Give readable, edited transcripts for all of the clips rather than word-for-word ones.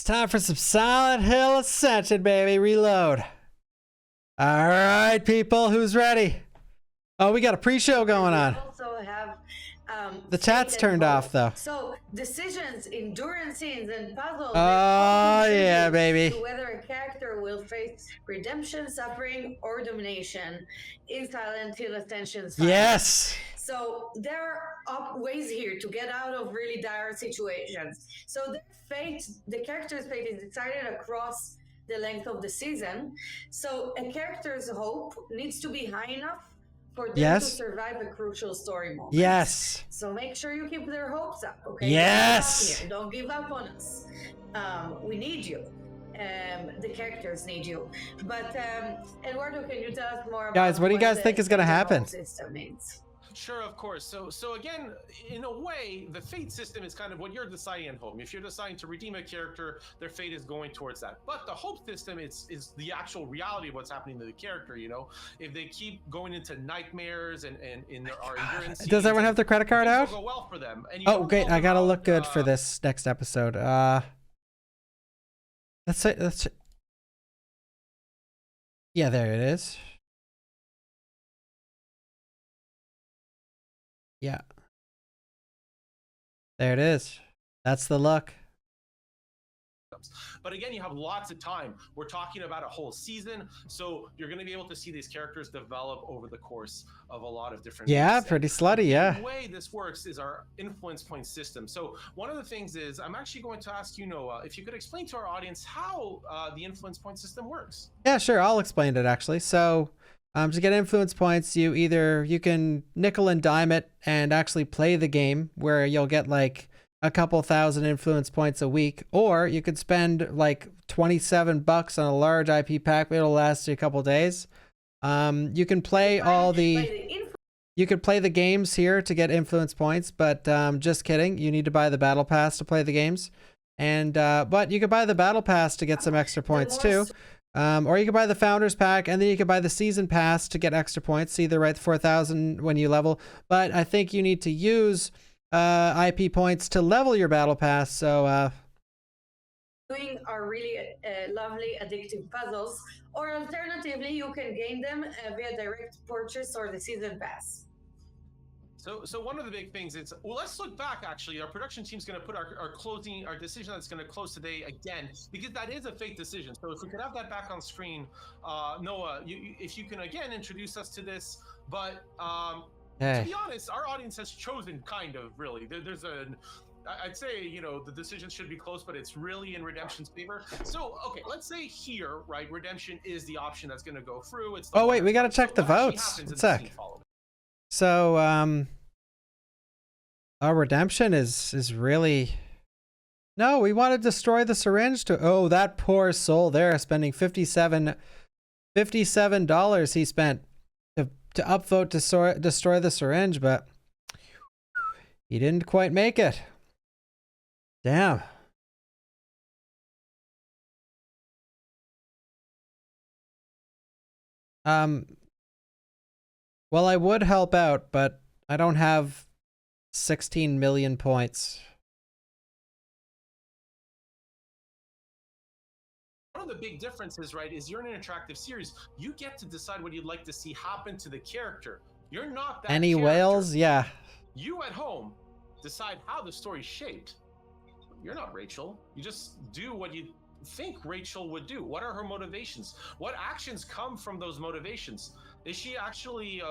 It's time for some Silent Hill Ascension, baby. Reload. All right, people, who's ready? Oh, we got a pre-show going on. We also have the chat's turned off, though. So decisions, endurance scenes, and puzzles. Oh yeah, baby. To whether a character will face redemption, suffering, or domination in Silent Hill Ascension's final. Yes. So there are ways here to get out of really dire situations. So the fate, the character's fate, is decided across the length of the season. So a character's hope needs to be high enough for them to survive a crucial story moment. Yes. So make sure you keep their hopes up, okay? Yes. Don't give up on us. We need you. The characters need you. But Eduardo, can you tell us more about guys, what do you guys think is going to happen? System means? Sure, of course. So again, in a way, the fate system is kind of what you're deciding at home. If you're deciding to redeem a character, their fate is going towards that. But the hope system is the actual reality of what's happening to the character. You know, if they keep going into nightmares and in their endurance. Does everyone have their credit card out? Go well for them. And oh, great! I gotta look good for this next episode. Let's say yeah, there it is. Yeah. There it is. That's the look. But again, you have lots of time. We're talking about a whole season, so you're going to be able to see these characters develop over the course of a lot of different weeks. Pretty slutty, yeah. The way this works is our influence point system. So one of the things is I'm actually going to ask you, Noah, if you could explain to our audience how the influence point system works. Yeah, sure. I'll explain it actually. So to get influence points, you can nickel and dime it and actually play the game where you'll get like a couple thousand influence points a week, or you could spend like $27 on a large IP pack. It'll last you a couple days. You can play you could play the games here to get influence points, but just kidding. You need to buy the battle pass to play the games, and but you could buy the battle pass to get some extra points too. Or you could buy the Founders Pack, and then you could buy the Season Pass to get extra points. Either right 4,000 when you level. But I think you need to use IP points to level your Battle Pass. So doing are really lovely addictive puzzles. Or alternatively, you can gain them via direct purchase or the Season Pass. So one of the big things is, well, let's look back. Actually, our production team's going to put our decision that's going to close today again, because that is a fate decision. So if we could have that back on screen, Noah, if you can again introduce us to this. But to be honest, our audience has chosen kind of really. I'd say, you know, the decision should be close, but it's really in Redemption's favor. So, okay, let's say here, right, Redemption is the option that's going to go through. It's oh wait, we got to check the votes. One sec. So, our Redemption is really... No, we want to destroy the syringe to... Oh, that poor soul there spending $57 he spent to upvote to destroy the syringe, but he didn't quite make it. Damn. Well, I would help out, but I don't have 16 million points. One of the big differences, right, is you're in an interactive series. You get to decide what you'd like to see happen to the character. You're not that Any character. whales? Yeah. You at home decide how the story's shaped. You're not Rachel. You just do what you think Rachel would do. What are her motivations? What actions come from those motivations? Is she actually,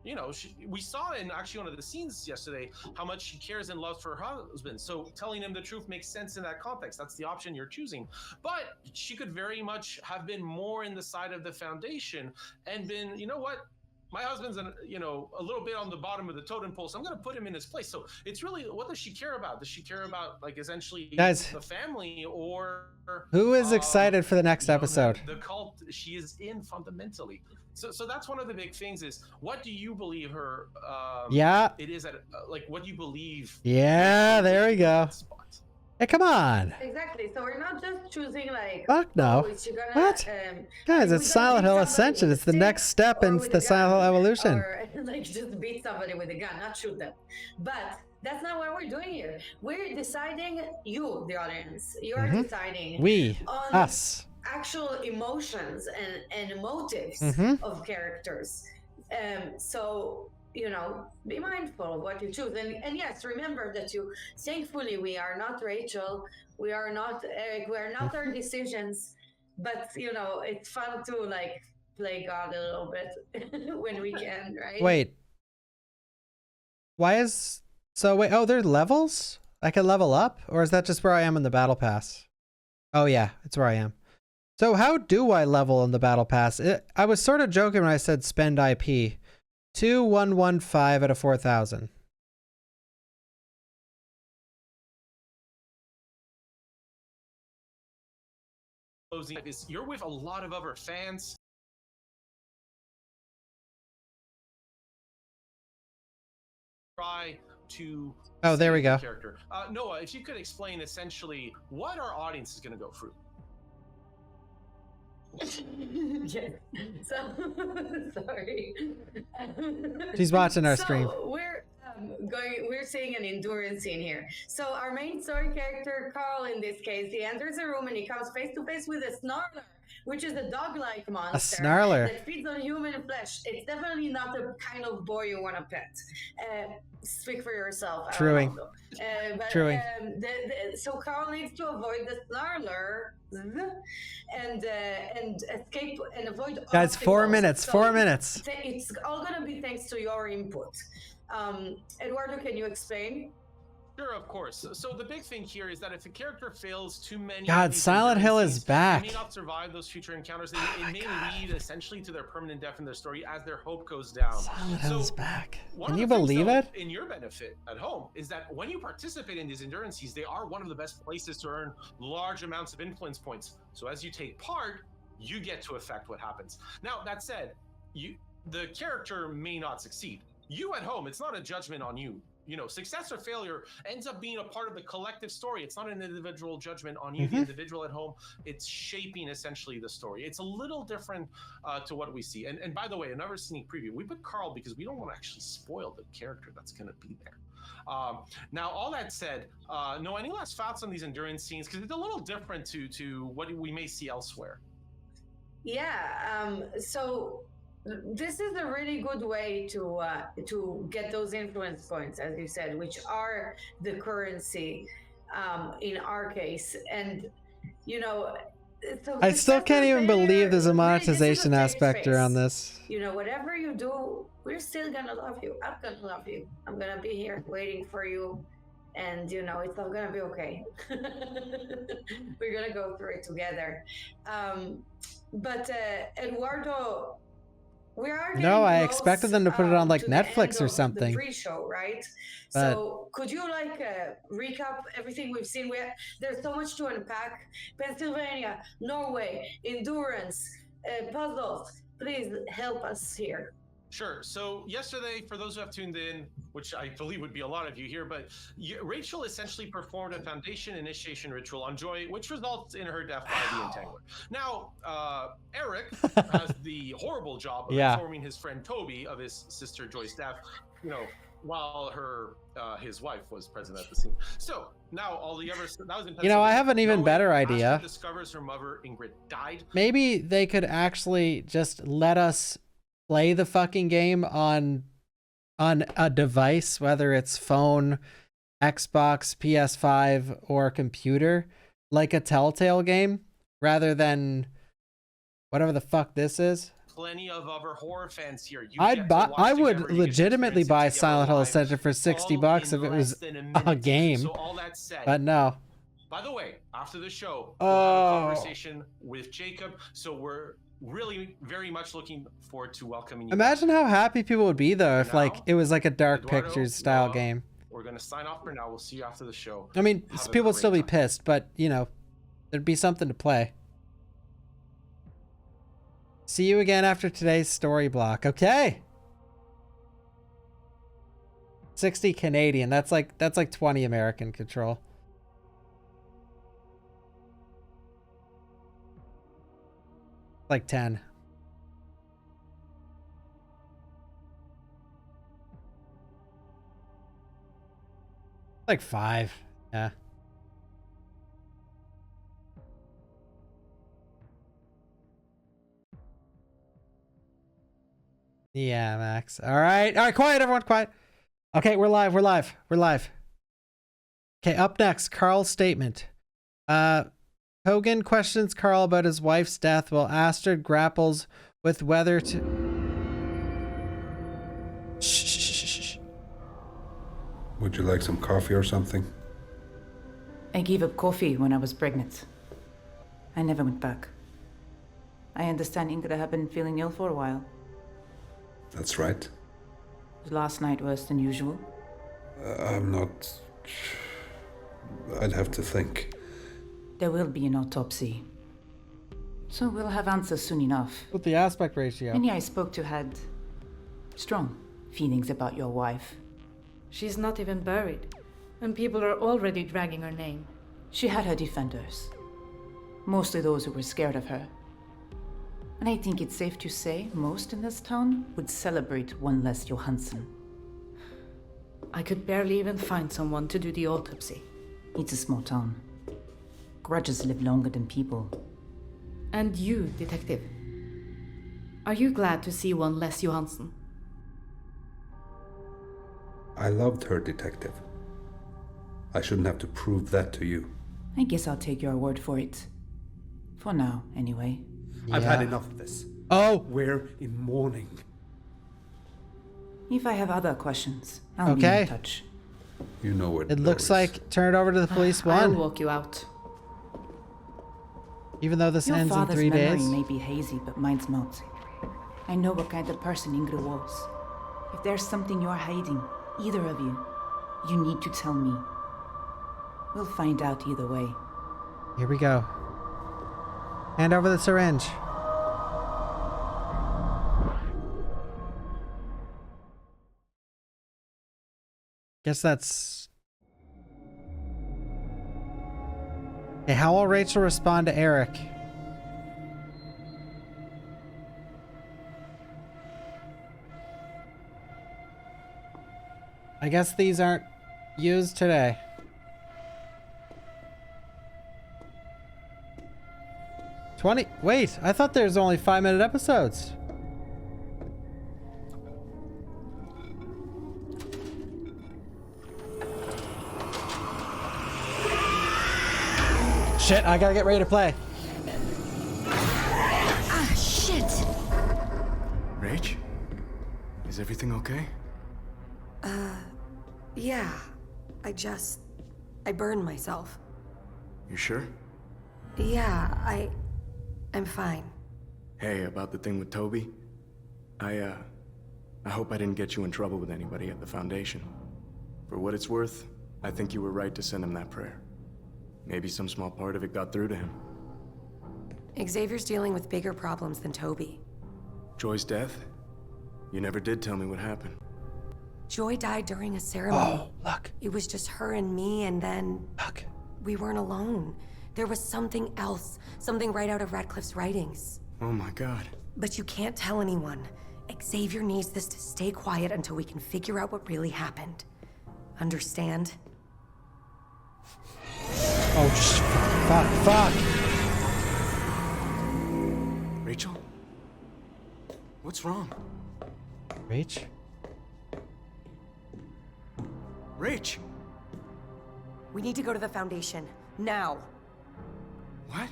you know, we saw in actually one of the scenes yesterday how much she cares and loves for her husband. So telling him the truth makes sense in that context. That's the option you're choosing. But she could very much have been more in the side of the Foundation and been, you know what? My husband's, you know, a little bit on the bottom of the totem pole, so I'm going to put him in his place. So it's really, what does she care about? Does she care about, like, essentially guys, the family, or who is excited for the next episode? The cult she is in fundamentally. So that's one of the big things is, what do you believe her? It is at like, what do you believe? Yeah, there we go. Hey, come on. Exactly. So we're not just choosing like. Fuck no. What? Guys, it's Silent Hill Ascension. It's the next step in the Silent Hill evolution. Or like just beat somebody with a gun, not shoot them. But That's not what we're doing here. We're deciding, you, the audience, you're Mhm. deciding We, on us. actual emotions and motives Mhm. of characters. So, you know, be mindful of what you choose. And yes, remember that thankfully, we are not Rachel, we are not Eric, we are not our decisions, but, you know, it's fun to like play God a little bit when we can, right? Wait. Why is... So wait, oh, there's levels? I can level up? Or is that just where I am in the battle pass? Oh yeah, it's where I am. So how do I level in the battle pass? I was sort of joking when I said spend IP. 2115 out of 4,000. Is you're with a lot of other fans. Try to Oh, there we save the go. character. Noah, if you could explain essentially what our audience is going to go through. Yes. So sorry. She's watching our so stream. we're seeing an endurance scene here. So our main story character, Carl, in this case, he enters a room and he comes face to face with a snarler, which is a dog-like monster snarler. that feeds on human flesh. It's definitely not the kind of boy you want to pet. Speak for yourself. Truing. Truing. So Carl needs to avoid the snarler and escape and avoid. Guys, 4 minutes. So 4 minutes. It's all gonna be thanks to your input. Eduardo, can you explain? Sure, of course. So the big thing here is that if a character fails too many, God, Silent Hill is back. They may not survive those future encounters. It may lead essentially to their permanent death in their story as their hope goes down. Silent Hill is back. One Can of you the things, believe though, it? in your benefit at home is that when you participate in these endurances, they are one of the best places to earn large amounts of influence points. So as you take part, you get to affect what happens. Now, that said, the character may not succeed. You at home, it's not a judgment on you. You know, success or failure ends up being a part of the collective story. It's not an individual judgment on you, the individual at home. It's shaping essentially the story. It's a little different to what we see. And by the way, another sneak preview. We put Carl because we don't want to actually spoil the character that's going to be there. Now, all that said, Noah, any last thoughts on these endurance scenes? Because it's a little different to what we may see elsewhere. Yeah. So this is a really good way to get those influence points, as you said, which are the currency in our case. And you know, so I still can't even believe there's a monetization aspect around this. You know, whatever you do, we're still gonna love you. I'm gonna love you. I'm gonna be here waiting for you. And you know, it's all gonna be okay. We're gonna go through it together. But Eduardo, we are no, I expected them to put it on like Netflix or something. The pre-show, right? But so could you like recap everything we've seen? There's so much to unpack. Pennsylvania, Norway, endurance, puzzles. Please help us here. Sure. So yesterday, for those who have tuned in, which I believe would be a lot of you here, but Rachel essentially performed a foundation initiation ritual on Joy, which results in her death by the Entangler. Now, Eric has the horrible job of informing his friend Toby of his sister Joy's death, you know, while his wife was present at the scene. So now all the others, that was in you know, I have an even better idea. Astrid discovers her mother Ingrid died. Maybe they could actually just let us play the fucking game on a device, whether it's phone, Xbox, PS5, or computer, like a Telltale game, rather than whatever the fuck this is. Plenty of other horror fans here. I would legitimately buy Silent Hill Ascension for $60 if it was a game. So all that said, but no. By the way, after the show, we'll have a conversation with Jacob. So we're really very much looking forward to welcoming you. Imagine how happy people would be though if like it was like a Dark Pictures style game. We're gonna sign off for now. We'll see you after the show. I mean, people would still be pissed, but you know, there'd be something to play. See you again after today's story block. Okay. 60 Canadian. That's like 20 American control. Like 10. Like 5. Yeah. Yeah, Max. All right. All right. Quiet, everyone. Quiet. Okay, we're live. We're live. We're live. Okay, up next, Carl's statement. Hogan questions Carl about his wife's death while Astrid grapples with whether to... Shh. Would you like some coffee or something? I gave up coffee when I was pregnant. I never went back. I understand Ingrid had been feeling ill for a while. That's right. Was last night worse than usual? I'm not... I'd have to think. There will be an autopsy. So we'll have answers soon enough. With the aspect ratio. Many I spoke to had strong feelings about your wife. She's not even buried, and people are already dragging her name. She had her defenders. Mostly those who were scared of her. And I think it's safe to say most in this town would celebrate one less Johansson. I could barely even find someone to do the autopsy. It's a small town. Grudges live longer than people. And you, detective. Are you glad to see one less Johansson? I loved her, detective. I shouldn't have to prove that to you. I guess I'll take your word for it. For now, anyway. I've had enough of this. Oh! We're in mourning. If I have other questions, I'll be Okay. in touch. You know where the It door looks is. like turn it over to the police I'll 1. walk you out. Even though this Your ends in father's 3 memory days. may be hazy, but mine's not. I know what kind of person Ingrid was. If there's something you're hiding, either of you, you need to tell me. We'll find out either way. Here we go. Hand over the syringe. Guess that's... Okay, how will Rachel respond to Eric? I guess these aren't used today. Wait, I thought there's only 5-minute episodes. Shit, I gotta get ready to play. Ah, shit! Rach? Is everything okay? Yeah. I burned myself. You sure? Yeah, I'm fine. Hey, about the thing with Toby? I hope I didn't get you in trouble with anybody at the Foundation. For what it's worth, I think you were right to send him that prayer. Maybe some small part of it got through to him. Xavier's dealing with bigger problems than Toby. Joy's death? You never did tell me what happened. Joy died during a ceremony. Oh, look. It was just her and me, and then Look. we weren't alone. There was something else, something right out of Radcliffe's writings. Oh my god. But you can't tell anyone. Xavier needs this to stay quiet until we can figure out what really happened. Understand? Oh, fuck. Rachel? What's wrong? Rach? Rach! We need to go to the Foundation. Now. What?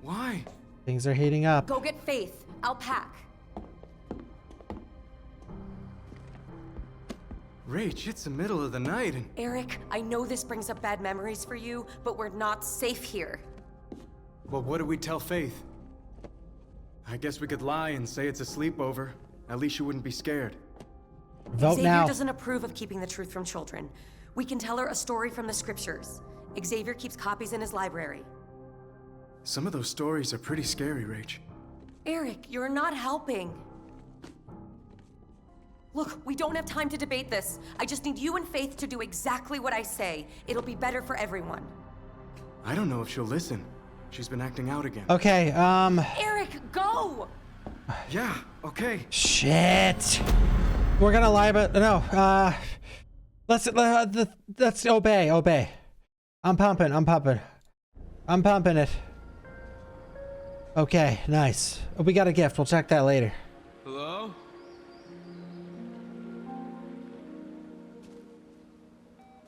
Why? Things are heating up. Go get Faith. I'll pack. Rach, it's the middle of the night and... Eric, I know this brings up bad memories for you, but we're not safe here. Well, what do we tell Faith? I guess we could lie and say it's a sleepover. At least you wouldn't be scared. Vote Xavier now. doesn't approve of keeping the truth from children. We can tell her a story from the scriptures. Xavier keeps copies in his library. Some of those stories are pretty scary, Rach. Eric, you're not helping. Look, we don't have time to debate this. I just need you and Faith to do exactly what I say. It'll be better for everyone. I don't know if she'll listen. She's been acting out again. Okay, Eric, go! Yeah, okay. shit. We're gonna lie about, no, Let's obey. I'm pumping it. Okay, nice. Oh, we got a gift. We'll check that later. Hello?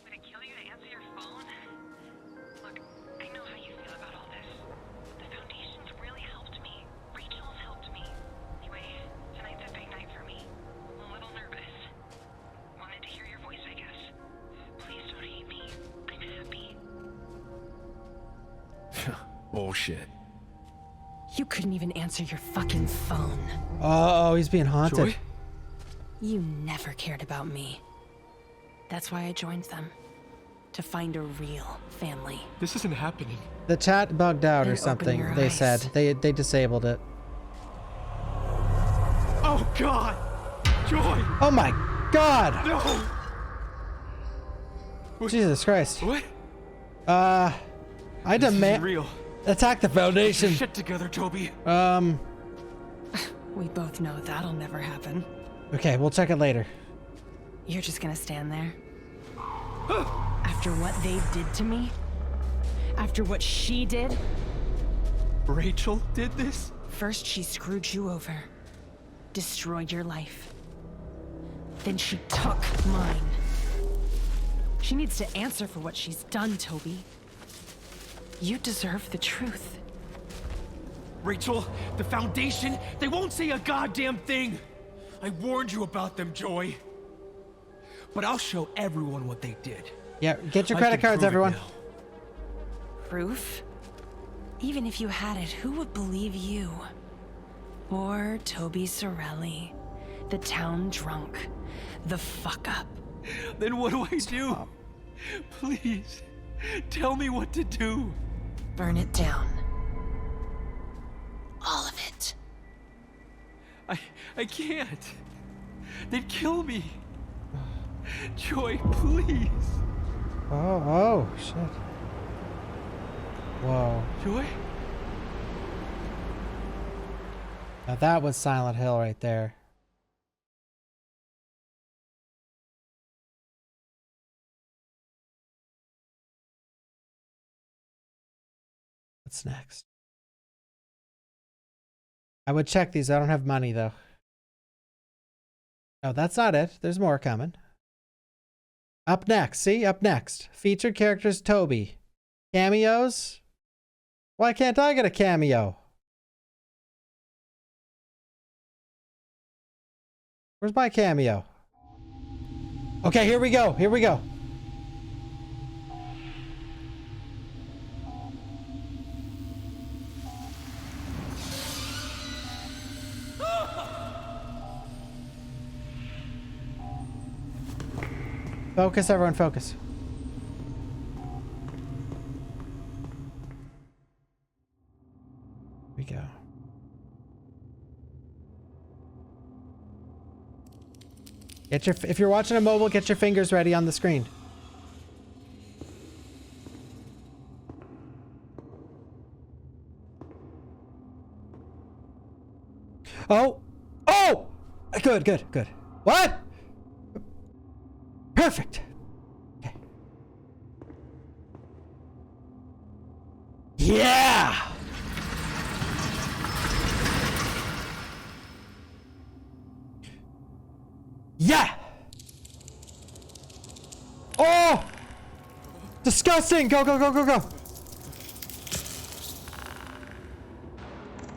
Would it kill you to answer your phone? Look, I know how you feel about all this. The Foundation's really helped me. Rachel's helped me. Anyway, tonight's a big night for me. I'm a little nervous. Wanted to hear your voice, I guess. Please don't hate me. I'm happy. Bullshit. You couldn't even answer your fucking phone. Oh, he's being haunted. Joy? You never cared about me. That's why I joined them. To find a real family. This isn't happening. The chat bugged out or And open something. your They eyes. said they disabled it. Oh God! Joy! Oh my God! No! Jesus Christ! What? I This isn't demand real. attack the Get your Foundation. shit together, Toby. We both know that'll never happen. Okay, we'll check it later. You're just gonna stand there? After what they did to me? After what she did? Rachel did this? First she screwed you over. Destroyed your life. Then she took mine. She needs to answer for what she's done, Toby. You deserve the truth. Rachel, the Foundation, they won't say a goddamn thing. I warned you about them, Joy. But I'll show everyone what they did. Yeah, get your I credit can cards, prove it everyone. now. Proof? Even if you had it, who would believe you? Or Toby Sorelli, the town drunk, the fuck up. Then what do I do? Please, tell me what to do. Burn it down. All of it. I can't. They'd kill me. Joy, please. Oh, shit. Whoa. Joy? Now that was Silent Hill right there. What's next? I would check these. I don't have money though. Oh, that's not it. There's more coming. Up next. See? Up next. Featured characters Toby. Cameos? Why can't I get a cameo? Where's my cameo? Okay, here we go. Here we go. Focus, everyone, focus. Here we go. If you're watching a mobile, get your fingers ready on the screen. Oh! Oh! Good, good, good. What? Perfect. Okay. Yeah! Yeah! Oh! Disgusting! Go, go, go, go, go!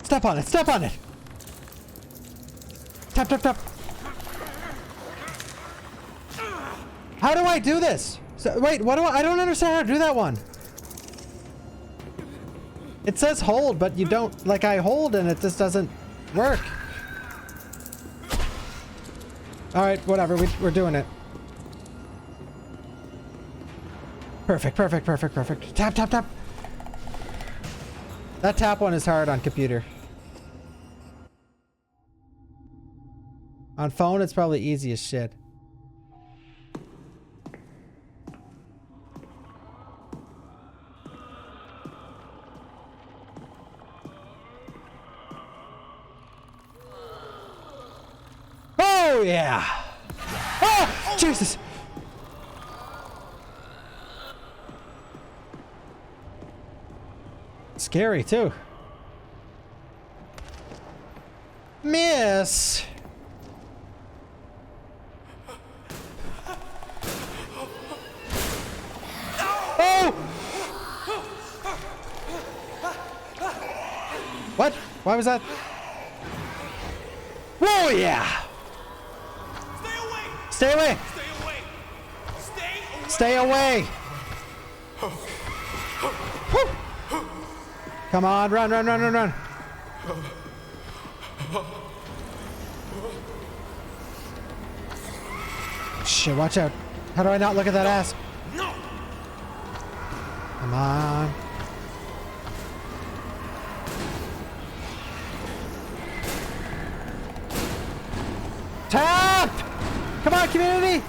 Step on it, step on it! Tap, tap, tap! How do I do this? So, wait, what do I don't understand how to do that one. It says hold, but you don't, like I hold and it just doesn't work. Alright, whatever, we're doing it. Perfect, perfect, perfect, perfect. Tap, tap, tap. That tap one is hard on computer. On phone, it's probably easy as shit. Oh, yeah. Oh, Jesus. scary too. Miss. Oh! What? Why was that? Whoa, yeah! Stay away! Stay away! Woo. Come on, run, run, run, run, run! Shit, watch out. How do I not look at that ass? No! Come on. Tap! Come on, community!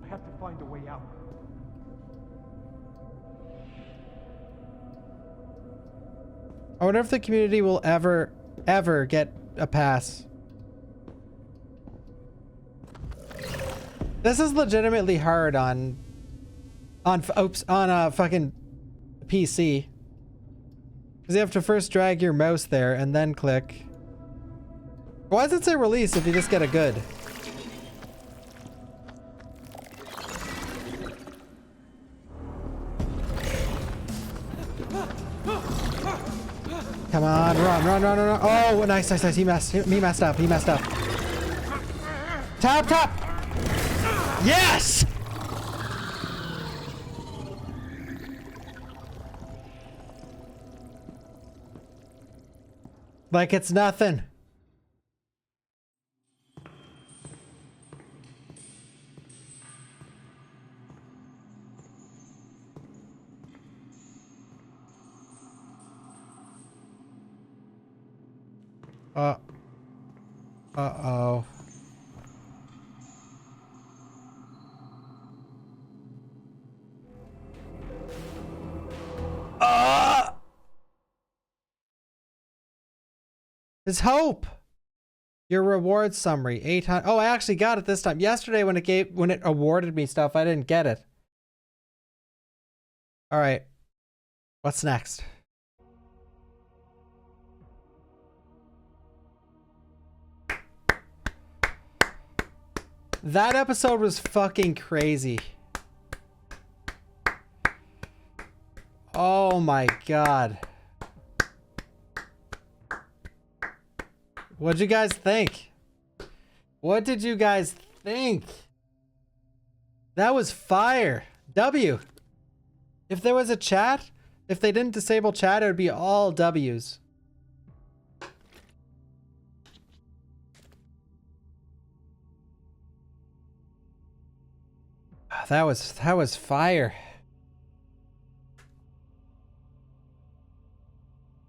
I have to find a way out. I wonder if the community will ever get a pass. This is legitimately hard on fucking PC. Because you have to first drag your mouse there and then click. Why does it say release if you just get a good? Come on, run, run, run, run. Oh, nice, nice, nice. He messed up. He messed up. Tap, tap. Yes! Like it's nothing. Uh-oh. There's hope. Your reward summary 800. Oh, I actually got it this time. Yesterday when it awarded me stuff, I didn't get it. All right. What's next? That episode was fucking crazy. Oh my god. What'd you guys think? What did you guys think? That was fire. W. If there was a chat, if they didn't disable chat, it would be all W's. That was fire.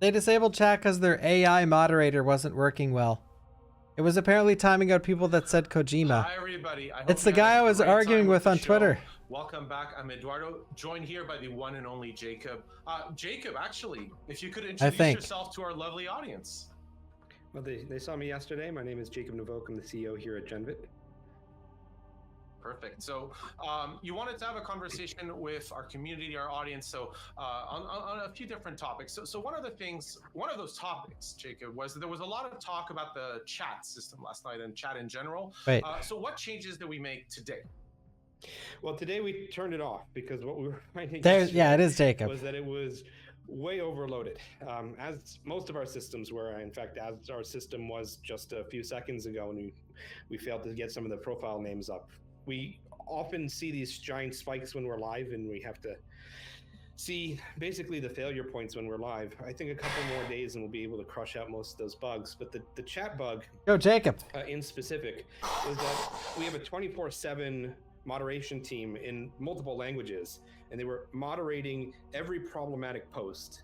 They disabled chat because their AI moderator wasn't working well. It was apparently timing out people that said Kojima. Hi, everybody. It's the guy I was arguing with on Twitter. Welcome back. I'm Eduardo, joined here by the one and only Jacob. Jacob, actually, if you could introduce yourself to our lovely audience. Well, they saw me yesterday. My name is Jacob Novok. I'm the CEO here at Genvit. Perfect. So you wanted to have a conversation with our community, our audience, so on a few different topics. So one of those topics, Jacob, was that there was a lot of talk about the chat system last night and chat in general. Right. So what changes did we make today? Well, today we turned it off because what we were finding yeah, it is Jacob. was that it was way overloaded, as most of our systems were. In fact, as our system was just a few seconds ago, and we failed to get some of the profile names up. We often see these giant spikes when we're live, and we have to see basically the failure points when we're live. I think a couple more days and we'll be able to crush out most of those bugs. But the chat bug, Go Jacob, in specific, is that we have a 24/7 moderation team in multiple languages, and they were moderating every problematic post.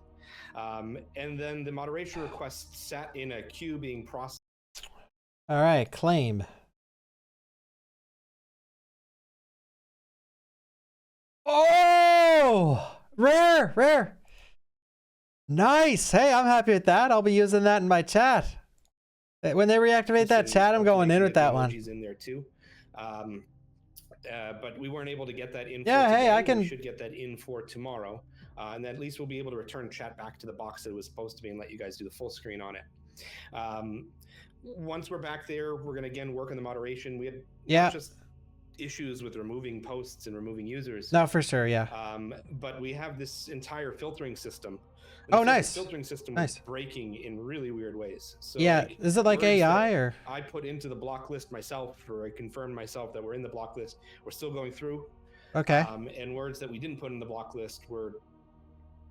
And then the moderation requests sat in a queue being processed. All right, claim. Oh, rare. Nice. Hey, I'm happy with that. I'll be using that in my chat. When they reactivate that chat, I'm going in with that one. In there too. but we weren't able to get that in. Yeah, for hey, today. I can- We should get that in for tomorrow, and then at least we'll be able to return chat back to the box that it was supposed to be and let you guys do the full screen on it. Once we're back there, we're going to again work on the moderation. We had not just issues with removing posts and removing users. No, for sure, yeah. But we have this entire filtering system. Oh, nice. The filtering system Nice. was breaking in really weird ways. So, Yeah, is it like words AI that or? I put into the block list myself, or I confirmed myself that we're in the block list. We're still going through. Okay. And words that we didn't put in the block list were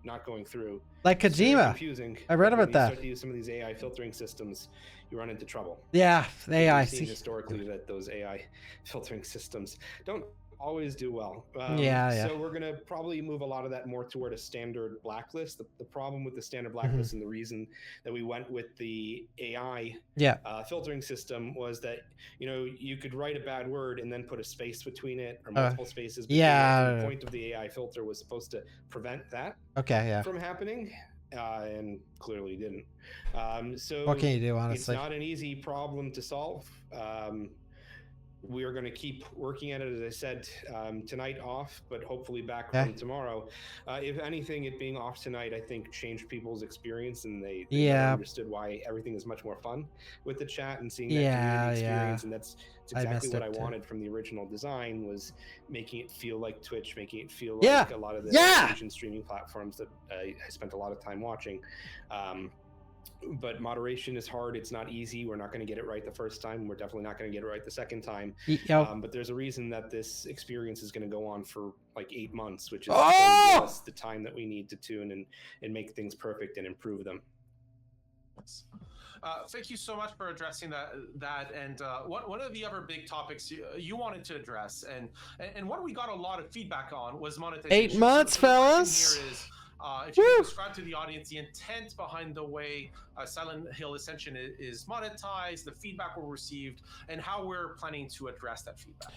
not going through. Like It's very Kojima. confusing. I read When about you that. start to use some of these AI filtering systems, you run into trouble. Yeah, AI. We've seen historically that those AI filtering systems don't always do well. Yeah. So we're going to probably move a lot of that more toward a standard blacklist. The problem with the standard blacklist and the reason that we went with the AI filtering system was that, you know, you could write a bad word and then put a space between it or multiple spaces between it. And the point of the AI filter was supposed to prevent that from happening. And clearly didn't. So what can you do, honestly? It's not an easy problem to solve. We are going to keep working at it, as I said, tonight off, but hopefully back from tomorrow. If anything, it being off tonight, I think changed people's experience, and they understood why everything is much more fun with the chat and seeing that community experience. And that's exactly what I wanted from the original design, was making it feel like Twitch, making it feel like a lot of the Asian streaming platforms that I spent a lot of time watching. But moderation is hard. It's not easy. We're not going to get it right the first time. We're definitely not going to get it right the second time. But there's a reason that this experience is going to go on for like 8 months, which is going to give us the time that we need to tune and make things perfect and improve them. Thank you so much for addressing that. And one of the other big topics you wanted to address, and what we got a lot of feedback on, was monetization. 8 months, so the question fellas. here is, if you can describe to the audience the intent behind the way Silent Hill Ascension is monetized, the feedback we received, and how we're planning to address that feedback.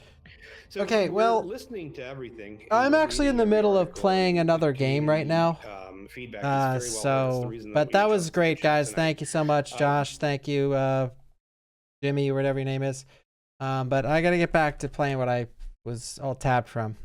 So well, listening to everything. I'm actually in the middle of playing another game right now. Feedback is very well. That's the reason but that was great, guys. tonight. Thank you so much, Josh. Thank you, Jimmy, or whatever your name is. But I gotta get back to playing what I was all tabbed from.